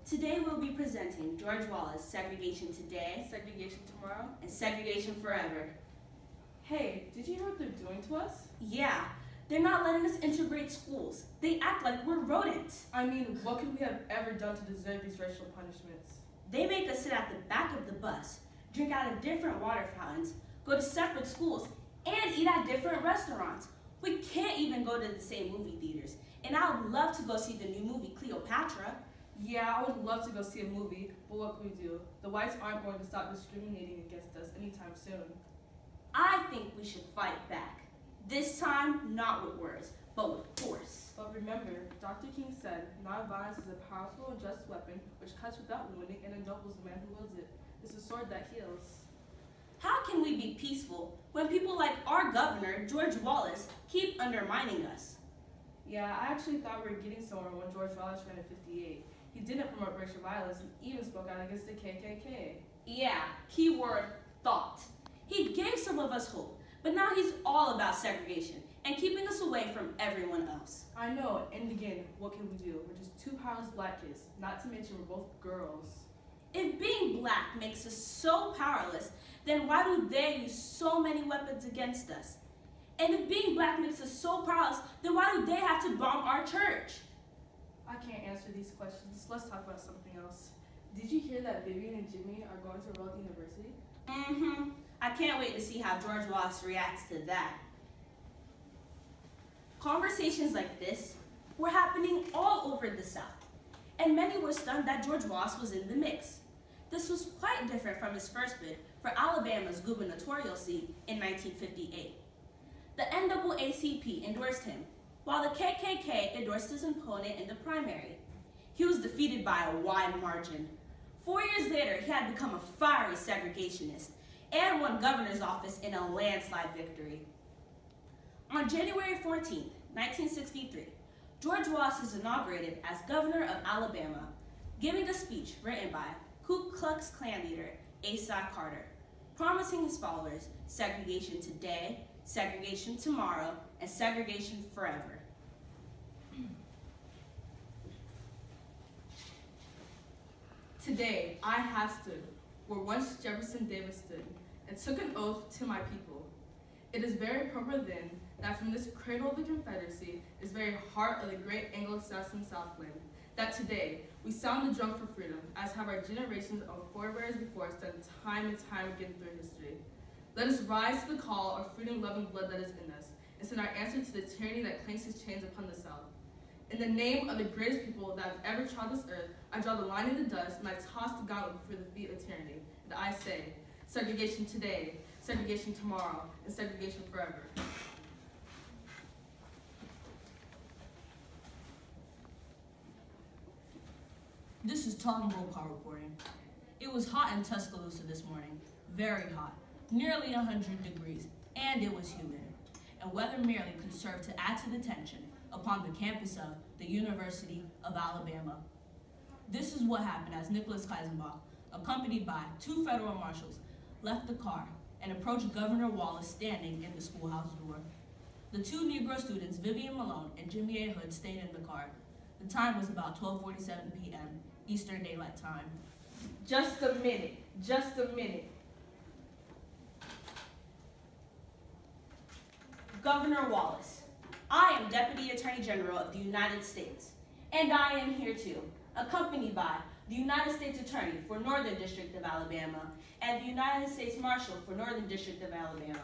Today we'll be presenting George Wallace, Segregation Today, Segregation Tomorrow, and Segregation Forever. Hey, did you hear what they're doing to us? Yeah, they're not letting us integrate schools. They act like we're rodents. I mean, what could we have ever done to deserve these racial punishments? They make us sit at the back of the bus, drink out of different water fountains, go to separate schools, and eat at different restaurants. We can't even go to the same movie theaters. And I would love to go see the new movie Cleopatra. Yeah, I would love to go see a movie, but what can we do? The whites aren't going to stop discriminating against us anytime soon. I think we should fight back. This time, not with words, but with force. But remember, Dr. King said, nonviolence is a powerful and just weapon which cuts without wounding and ennobles the man who wields it. It's a sword that heals. How can we be peaceful when people like our governor, George Wallace, keep undermining us? Yeah, I actually thought we were getting somewhere when George Wallace ran in '58. He didn't promote racial violence and even spoke out against the KKK. Yeah, keyword thought. He gave some of us hope, but now he's all about segregation and keeping us away from everyone else. I know, and again, what can we do? We're just two powerless black kids, not to mention we're both girls. If being black makes us so powerless, then why do they use so many weapons against us? And if being black makes us so powerless, then why do they have to bomb our church? I can't answer these questions. Let's talk about something else. Did you hear that Vivian and Jimmy are going to Royal University? Mm-hmm. I can't wait to see how George Wallace reacts to that. Conversations like this were happening all over the South, and many were stunned that George Wallace was in the mix. This was quite different from his first bid for Alabama's gubernatorial seat in 1958. The NAACP endorsed him, while the KKK endorsed his opponent in the primary. He was defeated by a wide margin. 4 years later, he had become a fiery segregationist and won governor's office in a landslide victory. On January 14, 1963, George Wallace is inaugurated as governor of Alabama, giving a speech written by Ku Klux Klan leader Asa Carter, promising his followers segregation today, segregation tomorrow, and segregation forever. Today, I have stood where once Jefferson Davis stood and took an oath to my people. It is very proper then that from this cradle of the Confederacy, this very heart of the great Anglo-Saxon Southland, that today we sound the drum for freedom, as have our generations of forebears before us done time and time again through history. Let us rise to the call of freedom-loving blood that is in us, and send our answer to the tyranny that clanks its chains upon the South. In the name of the greatest people that have ever trod this earth, I draw the line in the dust, and I toss the gauntlet before the feet of tyranny. And I say, segregation today, segregation tomorrow, and segregation forever. This is Tom Brokaw reporting. It was hot in Tuscaloosa this morning, very hot, nearly 100 degrees, and it was humid. And weather merely could serve to add to the tension upon the campus of the University of Alabama. This is what happened as Nicholas Kaisenbach, accompanied by 2 federal marshals, left the car and approached Governor Wallace standing in the schoolhouse door. The 2 Negro students, Vivian Malone and Jimmy A. Hood, stayed in the car. The time was about 12:47 p.m. Eastern Daylight Time. Just a minute, just a minute. Governor Wallace, I am Deputy Attorney General of the United States, and I am here too, accompanied by the United States Attorney for Northern District of Alabama and the United States Marshal for Northern District of Alabama.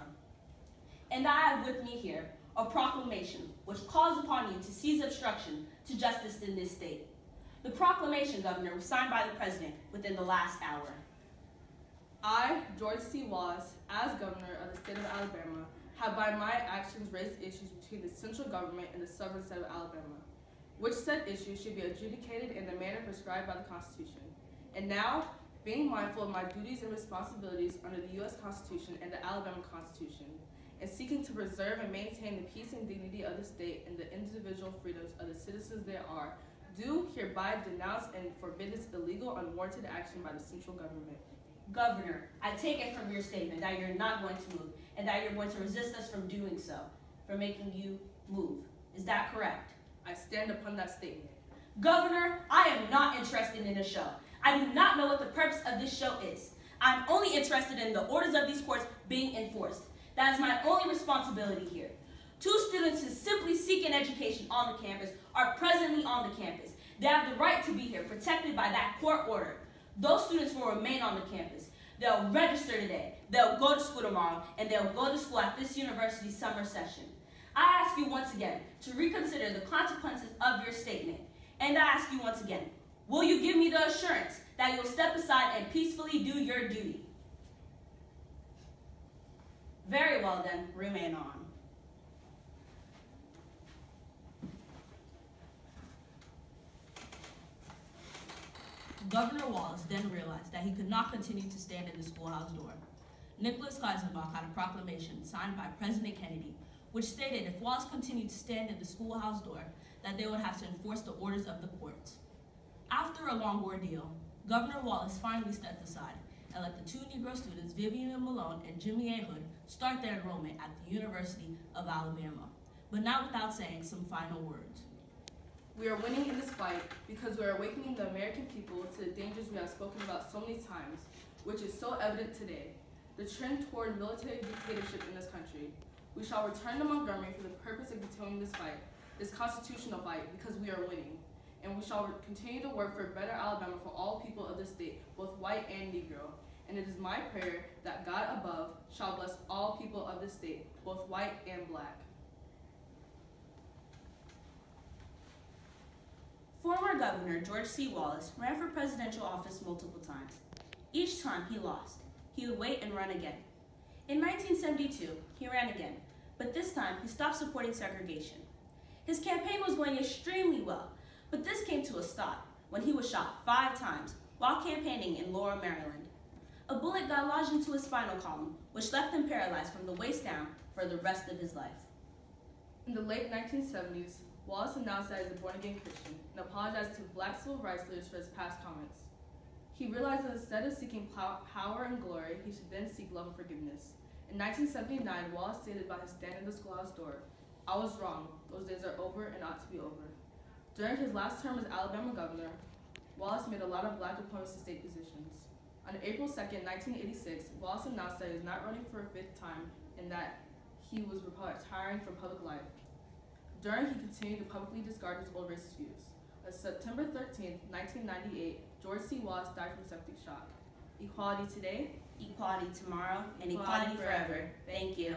And I have with me here a proclamation which calls upon you to cease obstruction to justice in this state. The proclamation, Governor, was signed by the President within the last hour. I, George C. Wallace, as Governor of the state of Alabama, have by my actions raised issues between the central government and the sovereign state of Alabama, which said issues should be adjudicated in the manner prescribed by the Constitution. And now, being mindful of my duties and responsibilities under the U.S. Constitution and the Alabama Constitution, and seeking to preserve and maintain the peace and dignity of the state and the individual freedoms of the citizens thereof, do hereby denounce and forbid this illegal, unwarranted action by the central government. Governor, I take it from your statement that you're not going to move and that you're going to resist us from doing so, from making you move. Is that correct? I stand upon that statement. Governor, I am not interested in a show. I do not know what the purpose of this show is. I'm only interested in the orders of these courts being enforced. That is my only responsibility here. 2 students who simply seek an education on the campus are presently on the campus. They have the right to be here, protected by that court order. Those students will remain on the campus. They'll register today, they'll go to school tomorrow, and they'll go to school at this university's summer session. I ask you once again to reconsider the consequences of your statement. And I ask you once again, will you give me the assurance that you'll step aside and peacefully do your duty? Very well then, remain on. Governor Wallace then realized that he could not continue to stand in the schoolhouse door. Nicholas Heisenbach had a proclamation signed by President Kennedy, which stated if Wallace continued to stand in the schoolhouse door, that they would have to enforce the orders of the courts. After a long ordeal, Governor Wallace finally stepped aside and let the 2 Negro students, Vivian Malone and Jimmy A. Hood, start their enrollment at the University of Alabama, but not without saying some final words. We are winning in this fight because we are awakening the American people to the dangers we have spoken about so many times, which is so evident today, the trend toward military dictatorship in this country. We shall return to Montgomery for the purpose of continuing this fight, this constitutional fight, because we are winning. And we shall continue to work for a better Alabama for all people of this state, both white and Negro. And it is my prayer that God above shall bless all people of this state, both white and black. Former Governor George C. Wallace ran for presidential office multiple times. Each time he lost. He would wait and run again. In 1972, he ran again, but this time he stopped supporting segregation. His campaign was going extremely well, but this came to a stop when he was shot 5 times while campaigning in Laurel, Maryland. A bullet got lodged into his spinal column, which left him paralyzed from the waist down for the rest of his life. In the late 1970s, Wallace announced that he is a born-again Christian and apologized to black civil rights leaders for his past comments. He realized that instead of seeking power and glory, he should then seek love and forgiveness. In 1979, Wallace stated by his stand in the schoolhouse door, "I was wrong. Those days are over and ought to be over." During his last term as Alabama governor, Wallace made a lot of black appointments to state positions. On April 2nd, 1986, Wallace announced that he was not running for a 5th time and that he was retiring from public life. During, he continued to publicly discard his old racist views. On September 13th, 1998, George C. Wallace died from septic shock. Equality today, equality tomorrow, and equality forever. Thank you.